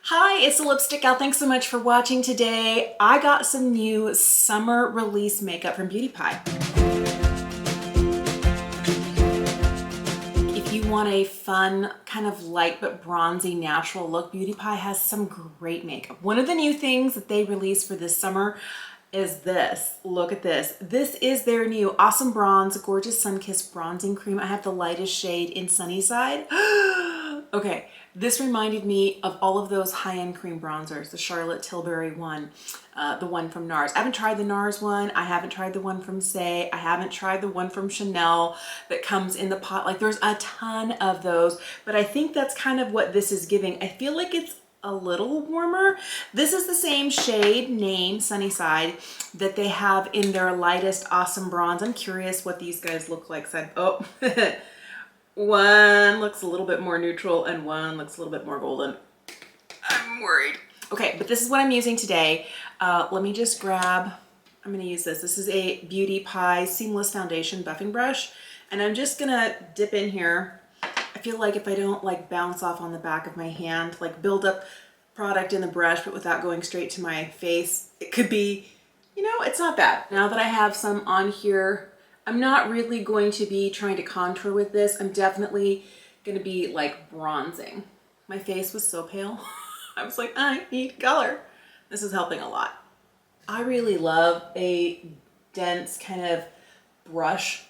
Hi, it's the Lipstick Gal. Thanks so much for watching today. I got some new summer release makeup from Beauty Pie. If you want a fun, kind of light but bronzy natural look, Beauty Pie has some great makeup. One of the new things that they released for this summer is this. Look at this. This is their new Awesome Bronze Gorgeous Sunkissed Bronzing Cream. I have the lightest shade in Sunnyside. Okay, this reminded me of all of those high-end cream bronzers, the Charlotte Tilbury one, the one from NARS. I haven't tried the NARS one. I haven't tried the one from Say. I haven't tried the one from Chanel that comes in the pot. Like, there's a ton of those, but I think that's kind of what this is giving. I feel like it's a little warmer. This is the same shade name, Sunnyside, that they have in their lightest Awesome Bronze. I'm curious what these guys look like. Oh, one looks a little bit more neutral and one looks a little bit more golden. I'm worried. Okay, but this is what I'm using today. Let me just grab, I'm gonna use this. This is a Beauty Pie Seamless Foundation Buffing Brush. And I'm just gonna dip in here. I feel like if I don't like bounce off on the back of my hand, like build up product in the brush, but without going straight to my face, it could be, you know, it's not bad. Now that I have some on here, I'm not really going to be trying to contour with this. I'm definitely going to be like bronzing. My face was so pale. I was like, I need color. This is helping a lot. I really love a dense kind of brush,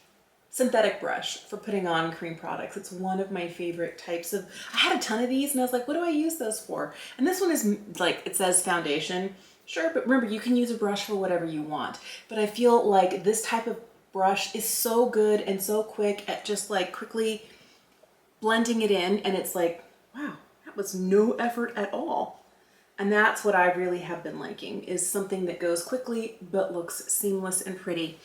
synthetic brush for putting on cream products. It's one of my favorite types of, I had a ton of these and I was like, what do I use those for? And this one is like, it says foundation. Sure, but remember, you can use a brush for whatever you want. But I feel like this type of brush is so good and so quick at just like quickly blending it in, and it's like, wow, that was no effort at all. And that's what I really have been liking, is something that goes quickly but looks seamless and pretty.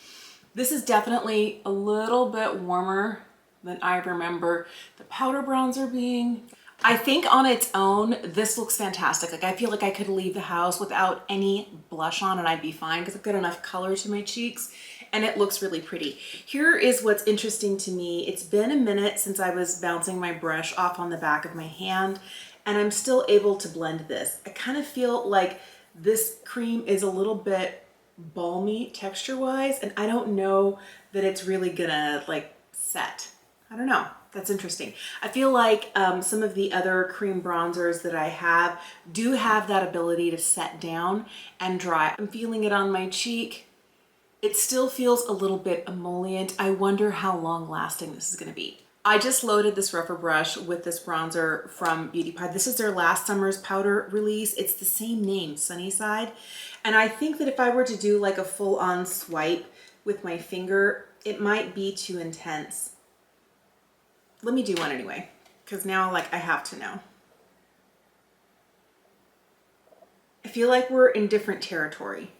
This is definitely a little bit warmer than I remember the powder bronzer being. I think on its own, this looks fantastic. Like, I feel like I could leave the house without any blush on and I'd be fine because I've got enough color to my cheeks and it looks really pretty. Here is what's interesting to me. It's been a minute since I was bouncing my brush off on the back of my hand and I'm still able to blend this. I kind of feel like this cream is a little bit balmy texture-wise, and I don't know that it's really gonna like set. I don't know. That's interesting. I feel like some of the other cream bronzers that I have do have that ability to set down and dry. I'm feeling it on my cheek. It still feels a little bit emollient. I wonder how long lasting this is gonna be. I just loaded this rougher brush with this bronzer from Beauty Pie. This is their last summer's powder release. It's the same name, Sunnyside. And I think that if I were to do like a full-on swipe with my finger, it might be too intense. Let me do one anyway, because now like I have to know. I feel like we're in different territory.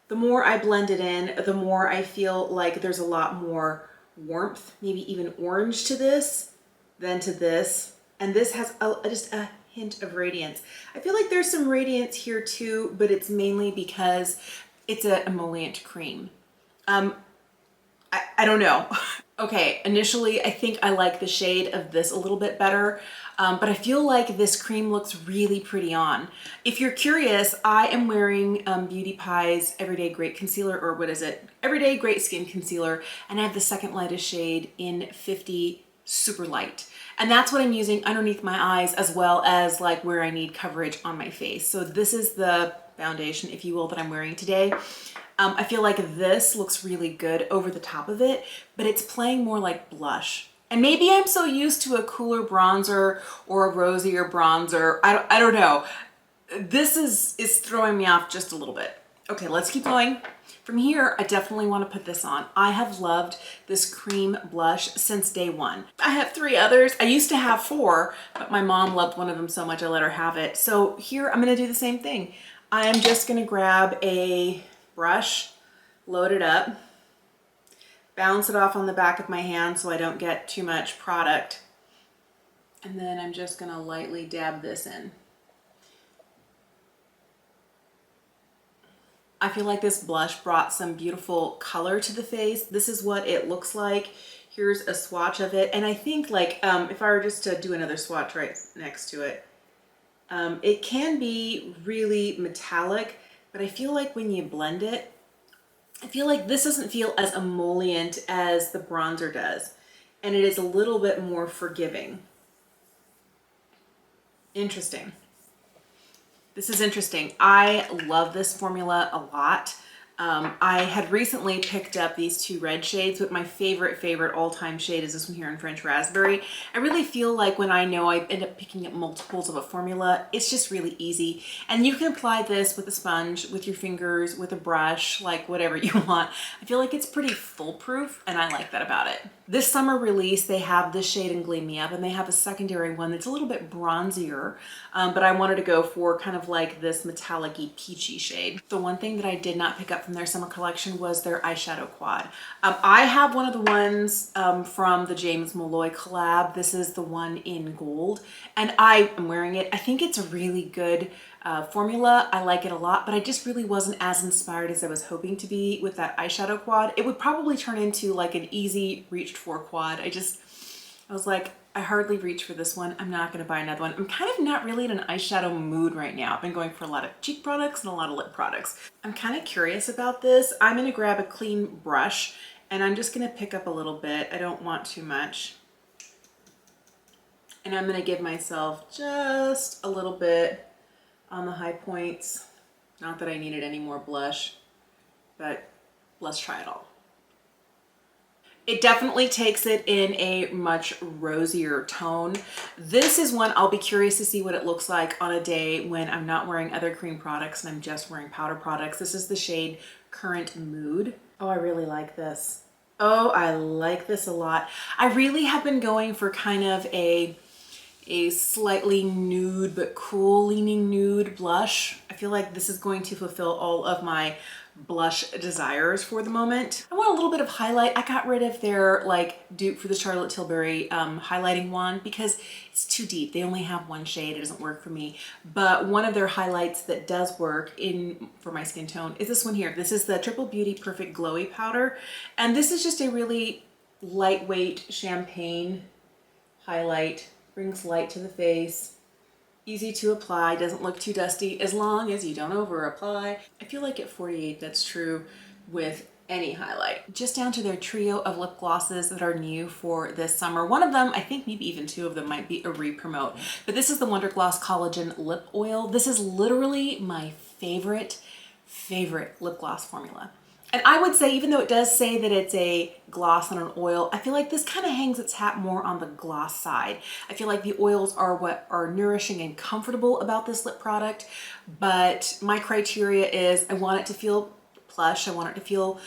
The more I blend it in, the more I feel like there's a lot more warmth, maybe even orange to this than to this. And this has just a hint of radiance. I feel like there's some radiance here too, but it's mainly because it's an emollient cream. I don't know. Okay, initially I think I like the shade of this a little bit better, but I feel like this cream looks really pretty on. If you're curious, I am wearing Beauty Pie's Everyday Great Concealer, or what is it? Everyday Great Skin Concealer, and I have the second lightest shade in 50 Super Light. And that's what I'm using underneath my eyes as well as like where I need coverage on my face. So this is the foundation, if you will, that I'm wearing today. I feel like this looks really good over the top of it, but it's playing more like blush. And maybe I'm so used to a cooler bronzer or a rosier bronzer. I don't know. This is throwing me off just a little bit. Okay, let's keep going. From here, I definitely want to put this on. I have loved this cream blush since day one. I have 3 others. I used to have 4, but my mom loved one of them so much I let her have it. So here I'm going to do the same thing. I am just going to grab a brush, load it up, bounce it off on the back of my hand so I don't get too much product. And then I'm just going to lightly dab this in. I feel like this blush brought some beautiful color to the face. This is what it looks like. Here's a swatch of it. And I think like if I were just to do another swatch right next to it, It can be really metallic, but I feel like when you blend it, I feel like this doesn't feel as emollient as the bronzer does. And it is a little bit more forgiving. Interesting. This is interesting. I love this formula a lot. I had recently picked up these two red shades, but my favorite all-time shade is this one here in French Raspberry. I really feel like when I know I end up picking up multiples of a formula, it's just really easy. And you can apply this with a sponge, with your fingers, with a brush, like whatever you want. I feel like it's pretty foolproof, and I like that about it. This summer release, they have this shade in Gleam Me Up, and they have a secondary one that's a little bit bronzier, but I wanted to go for kind of like this metallic-y peachy shade. The one thing that I did not pick up from their summer collection was their eyeshadow quad. I have one of the ones from the James Molloy collab. This is the one in gold, and I am wearing it. I think it's a really good formula. I like it a lot, but I just really wasn't as inspired as I was hoping to be with that eyeshadow quad. It would probably turn into like an easy reached for quad. I was like, I hardly reach for this one. I'm not gonna buy another one. I'm kind of not really in an eyeshadow mood right now. I've been going for a lot of cheek products and a lot of lip products. I'm kind of curious about this. I'm gonna grab a clean brush and I'm just gonna pick up a little bit. I don't want too much. And I'm gonna give myself just a little bit on the high points. Not that I needed any more blush, but let's try it all. It definitely takes it in a much rosier tone. This is one I'll be curious to see what it looks like on a day when I'm not wearing other cream products and I'm just wearing powder products. This is the shade Current Mood. Oh, I really like this. Oh, I like this a lot. I really have been going for kind of a slightly nude but cool leaning nude blush. I feel like this is going to fulfill all of my blush desires for the moment. I want a little bit of highlight. I got rid of their like dupe for the Charlotte Tilbury highlighting wand because it's too deep. They only have one shade. It doesn't work for me. But one of their highlights that does work for my skin tone is this one here. This is the Triple Beauty Perfect Glowy Powder. And this is just a really lightweight champagne highlight. Brings light to the face, easy to apply, doesn't look too dusty as long as you don't over apply. I feel like at 48 that's true with any highlight. Just down to their trio of lip glosses that are new for this summer. One of them, I think maybe even two of them might be a re-promote, but this is the Wonder Gloss Collagen Lip Oil. This is literally my favorite lip gloss formula. And I would say, even though it does say that it's a gloss and an oil, I feel like this kind of hangs its hat more on the gloss side. I feel like the oils are what are nourishing and comfortable about this lip product, but my criteria is I want it to feel plush. I want it to feel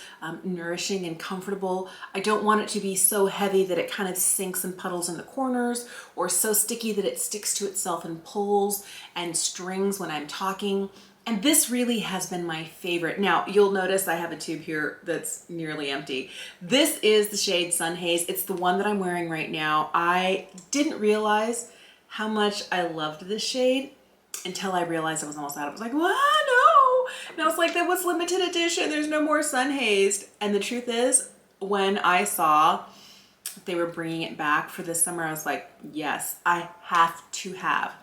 nourishing and comfortable. I don't want it to be so heavy that it kind of sinks and puddles in the corners, or so sticky that it sticks to itself and pulls and strings when I'm talking. And this really has been my favorite. Now, you'll notice I have a tube here that's nearly empty. This is the shade Sun Haze. It's the one that I'm wearing right now. I didn't realize how much I loved this shade until I realized I was almost out. I was like, what? No. And I was like, that was limited edition. There's no more Sun Hazed. And the truth is, when I saw they were bringing it back for this summer, I was like, yes, I have to have.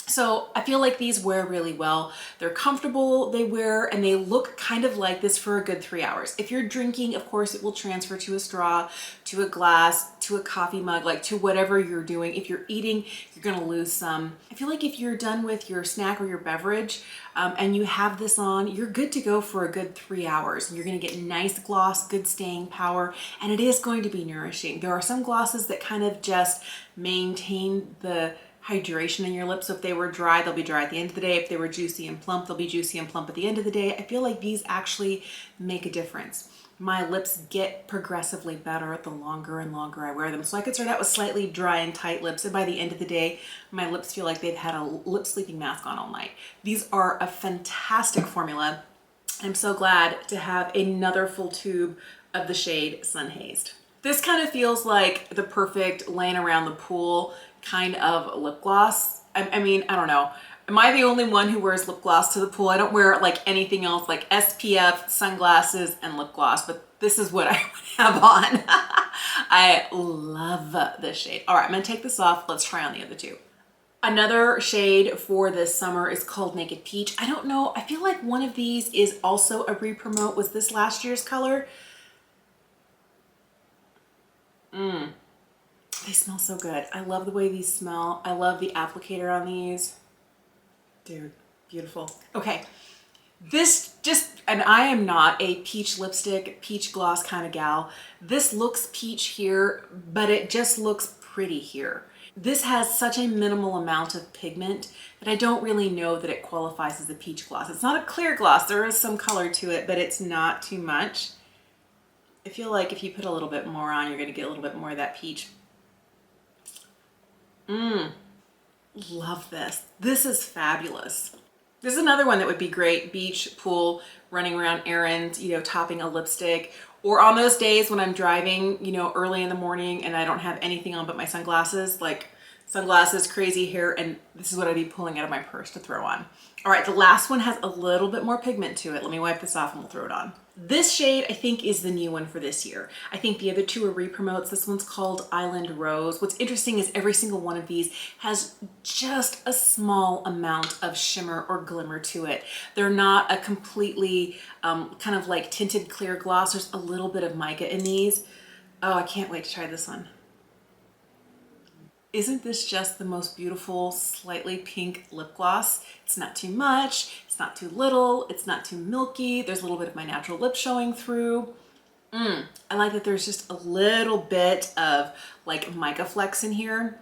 So I feel like these wear really well. They're comfortable, they wear, and they look kind of like this for a good 3 hours. If you're drinking, of course, it will transfer to a straw, to a glass, to a coffee mug, like to whatever you're doing. If you're eating, you're gonna lose some. I feel like if you're done with your snack or your beverage and you have this on, you're good to go for a good 3 hours. You're gonna get nice gloss, good staying power, and it is going to be nourishing. There are some glosses that kind of just maintain the hydration in your lips. So if they were dry, they'll be dry at the end of the day. If they were juicy and plump, they'll be juicy and plump at the end of the day. I feel like these actually make a difference. My lips get progressively better the longer and longer I wear them. So I could start out with slightly dry and tight lips, and by the end of the day, my lips feel like they've had a lip sleeping mask on all night. These are a fantastic formula. I'm so glad to have another full tube of the shade Sun Hazed. This kind of feels like the perfect laying around the pool kind of lip gloss. I mean, I don't know. Am I the only one who wears lip gloss to the pool? I don't wear like anything else, like SPF, sunglasses, and lip gloss, but this is what I have on. I love this shade. All right, I'm gonna take this off. Let's try on the other two. Another shade for this summer is called Naked Peach. I don't know, I feel like one of these is also a re-promote. Was this last year's color? They smell so good. I love the way these smell. I love the applicator on these. Dude, beautiful. Okay, this just, and I am not a peach lipstick, peach gloss kind of gal. This looks peach here, but it just looks pretty here. This has such a minimal amount of pigment that I don't really know that it qualifies as a peach gloss. It's not a clear gloss. There is some color to it, but it's not too much. I feel like if you put a little bit more on, you're going to get a little bit more of that peach. Love this. This is fabulous. This is another one that would be great. Beach, pool, running around errands, you know, topping a lipstick, or on those days when I'm driving, you know, early in the morning and I don't have anything on but my sunglasses, like sunglasses, crazy hair, and this is what I'd be pulling out of my purse to throw on. All right, the last one has a little bit more pigment to it. Let me wipe this off and we'll throw it on. This shade I think is the new one for this year. I think the other two are re-promotes. This one's called Island Rose. What's interesting is every single one of these has just a small amount of shimmer or glimmer to it. They're not a completely kind of like tinted clear gloss. There's a little bit of mica in these. Oh, I can't wait to try this one. Isn't this just the most beautiful, slightly pink lip gloss? It's not too much, it's not too little, it's not too milky. There's a little bit of my natural lip showing through. I like that there's just a little bit of like mica flecks in here.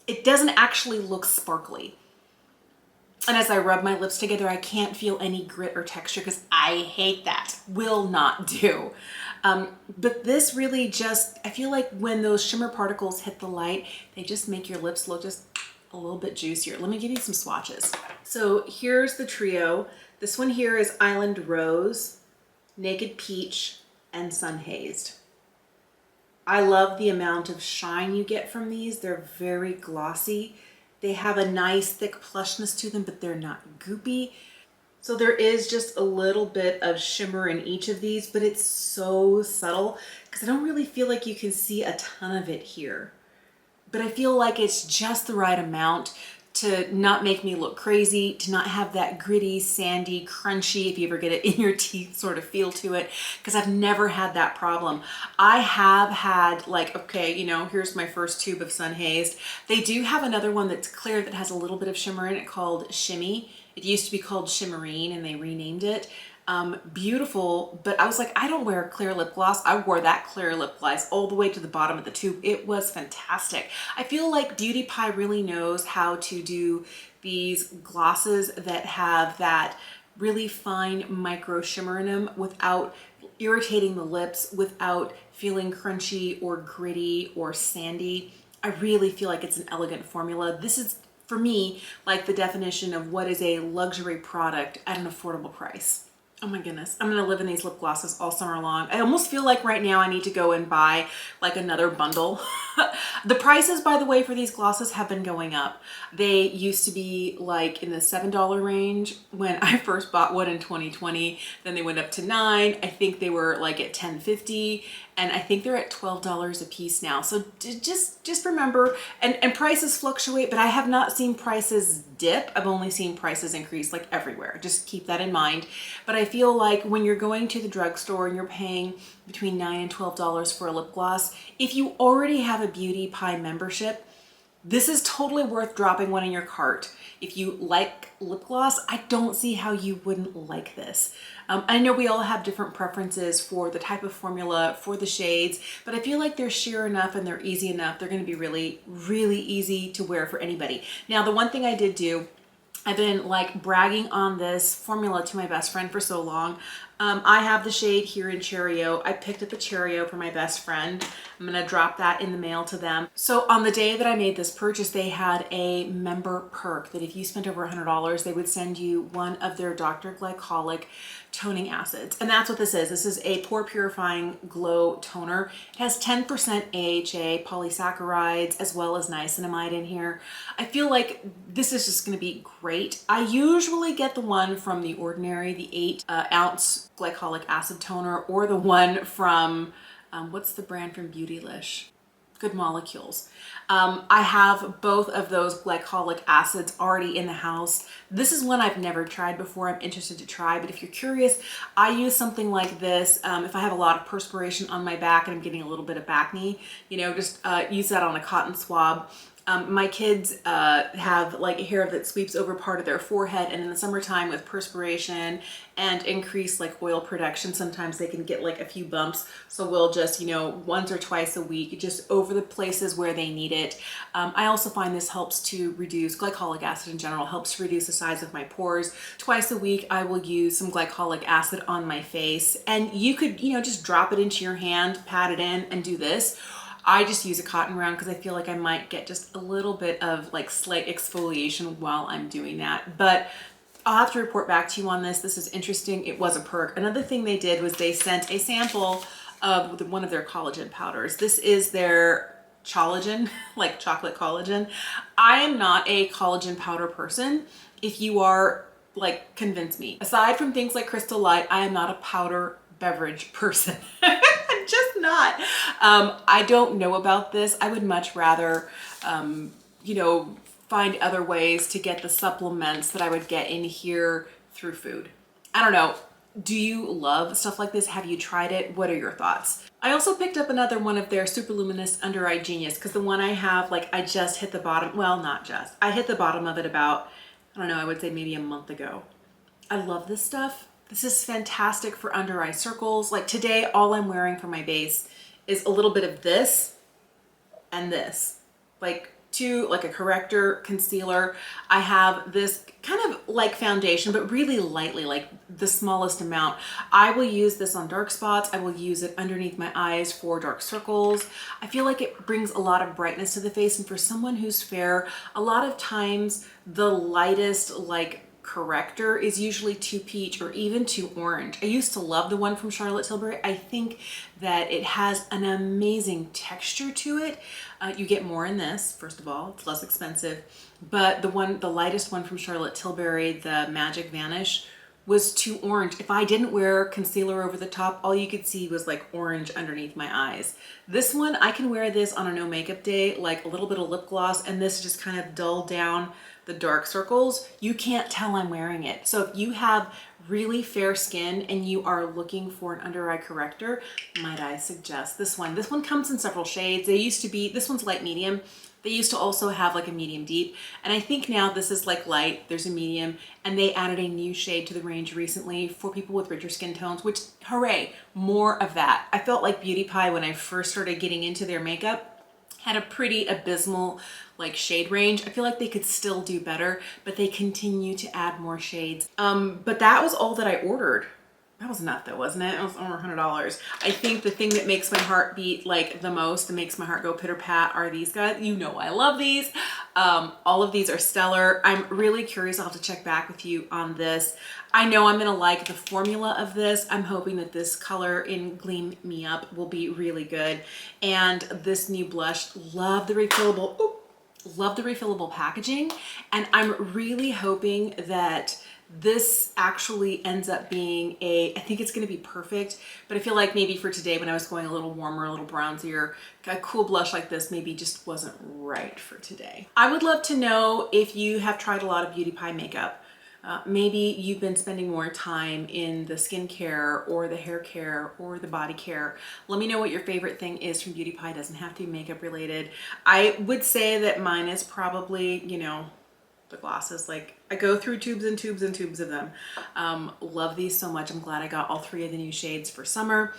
It doesn't actually look sparkly. And as I rub my lips together, I can't feel any grit or texture because I hate that. Will not do. But this really just, I feel like when those shimmer particles hit the light, they just make your lips look just a little bit juicier. Let me give you some swatches. So here's the trio. This one here is Island Rose, Naked Peach, and Sun Hazed. I love the amount of shine you get from these. They're very glossy. They have a nice thick plushness to them, but they're not goopy. So there is just a little bit of shimmer in each of these, but it's so subtle because I don't really feel like you can see a ton of it here. But I feel like it's just the right amount to not make me look crazy, to not have that gritty, sandy, crunchy, if you ever get it in your teeth sort of feel to it, because I've never had that problem. I have had like, okay, you know, here's my first tube of Sun Hazed. They do have another one that's clear that has a little bit of shimmer in it called Shimmy. It used to be called Shimmerine and they renamed it. Beautiful, but I was like, I don't wear a clear lip gloss. I wore that clear lip gloss all the way to the bottom of the tube. It was fantastic. I feel like Beauty Pie really knows how to do these glosses that have that really fine micro shimmer in them without irritating the lips, without feeling crunchy or gritty or sandy. I really feel like it's an elegant formula. This is, for me, like the definition of what is a luxury product at an affordable price. Oh my goodness, I'm gonna live in these lip glosses all summer long. I almost feel like right now I need to go and buy like another bundle. The prices, by the way, for these glosses have been going up. They used to be like in the $7 range when I first bought one in 2020. Then they went up to $9. I think they were like at $10.50, and I think they're at $12 a piece now. So just remember, and prices fluctuate, but I have not seen prices dip. I've only seen prices increase like everywhere. Just keep that in mind. But I feel like when you're going to the drugstore and you're paying between $9 and $12 for a lip gloss, if you already have a Beauty Pie membership, this is totally worth dropping one in your cart. If you like lip gloss, I don't see how you wouldn't like this. I know we all have different preferences for the type of formula, for the shades, but I feel like they're sheer enough and they're easy enough. They're going to be really, really easy to wear for anybody. Now, the one thing I did do, I've been like bragging on this formula to my best friend for so long. I have the shade here in Cheerio. I picked up a Cheerio for my best friend. I'm gonna drop that in the mail to them. So on the day that I made this purchase, they had a member perk that if you spent over $100, they would send you one of their Dr. Glycolic toning acids. And that's what this is. This is a pore purifying glow toner. It has 10% AHA, polysaccharides, as well as niacinamide in here. I feel like this is just gonna be great. I usually get the one from The Ordinary, the 8-ounce glycolic acid toner, or the one from, what's the brand from Beautylish? good molecules. I have both of those glycolic acids already in the house. This is one I've never tried before. I'm interested to try, but if you're curious, I use something like this. If I have a lot of perspiration on my back and I'm getting a little bit of back knee, you know, just use that on a cotton swab. My kids have like hair that sweeps over part of their forehead, and in the summertime with perspiration and increased like oil production, sometimes they can get like a few bumps. So we'll just, you know, once or twice a week, just over the places where they need it. I also find this helps to reduce glycolic acid in general, helps to reduce the size of my pores. Twice a week, I will use some glycolic acid on my face, and you could, you know, just drop it into your hand, pat it in, and do this. I just use a cotton round because I feel like I might get just a little bit of like slight exfoliation while I'm doing that. But I'll have to report back to you on this. This is interesting. It was a perk. Another thing they did was they sent a sample of one of their collagen powders. This is their collagen, like chocolate collagen. I am not a collagen powder person. If you are, like, convince me. Aside from things like Crystal Light, I am not a powder beverage person. I'm just not. I don't know about this. I would much rather, you know, find other ways to get the supplements that I would get in here through food. I don't know. Do you love stuff like this? Have you tried it? What are your thoughts? I also picked up another one of their Super Luminous Under Eye Genius because the one I have, like, I just hit the bottom. Well, not just. I hit the bottom of it about, I don't know, I would say maybe a month ago. I love this stuff. This is fantastic for under eye circles. Like today, all I'm wearing for my base is a little bit of this and this. Like a corrector, concealer. I have this kind of like foundation, but really lightly, like the smallest amount. I will use this on dark spots. I will use it underneath my eyes for dark circles. I feel like it brings a lot of brightness to the face. And for someone who's fair, a lot of times the lightest like corrector is usually too peach or even too orange. I used to love the one from Charlotte Tilbury. I think that it has an amazing texture to it. You get more in this, first of all, it's less expensive, but the lightest one from Charlotte Tilbury, the Magic Vanish, was too orange. If I didn't wear concealer over the top, all you could see was like orange underneath my eyes. This one, I can wear this on a no makeup day, like a little bit of lip gloss, and this just kind of dull down the dark circles. You can't tell I'm wearing it. So if you have really fair skin and you are looking for an under eye corrector, might I suggest this one. This one comes in several shades. They used to be, this one's light medium. They used to also have like a medium deep. And I think now this is like light, there's a medium, and they added a new shade to the range recently for people with richer skin tones, which hooray, more of that. I felt like Beauty Pie when I first started getting into their makeup had a pretty abysmal like shade range. I feel like they could still do better, but they continue to add more shades. But that was all that I ordered. That was enough though, wasn't it? It was over $100. I think the thing that makes my heart beat like the most and makes my heart go pitter pat are these guys. You know I love these. All of these are stellar. I'm really curious. I'll have to check back with you on this. I know I'm gonna like the formula of this. I'm hoping that this color in Gleam Me Up will be really good. And this new blush, love the refillable packaging. And I'm really hoping that this actually ends up being I think it's going to be perfect, but I feel like maybe for today when I was going a little warmer, a little bronzier, a cool blush like this maybe just wasn't right for today. I would love to know if you have tried a lot of Beauty Pie makeup. Maybe you've been spending more time in the skincare or the hair care or the body care. Let me know what your favorite thing is from Beauty Pie. It doesn't have to be makeup related. I would say that mine is probably, you know, the glosses. Like I go through tubes and tubes and tubes of them. Love these so much. I'm glad I got all 3 of the new shades for summer.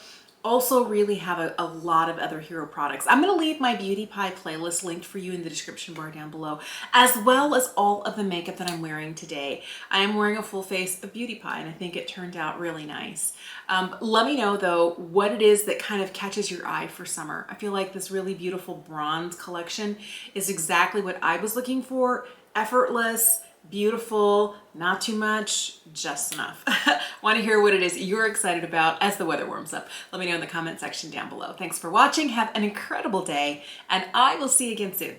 Also really have a lot of other hero products. I'm going to leave my Beauty Pie playlist linked for you in the description bar down below, as well as all of the makeup that I'm wearing today. I am wearing a full face of Beauty Pie and I think it turned out really nice. Let me know though what it is that kind of catches your eye for summer. I feel like this really beautiful bronze collection is exactly what I was looking for. Effortless, beautiful, not too much, just enough. Want to hear what it is you're excited about as the weather warms up. Let me know in the comment section down below. Thanks for watching. Have an incredible day, and I will see you again soon.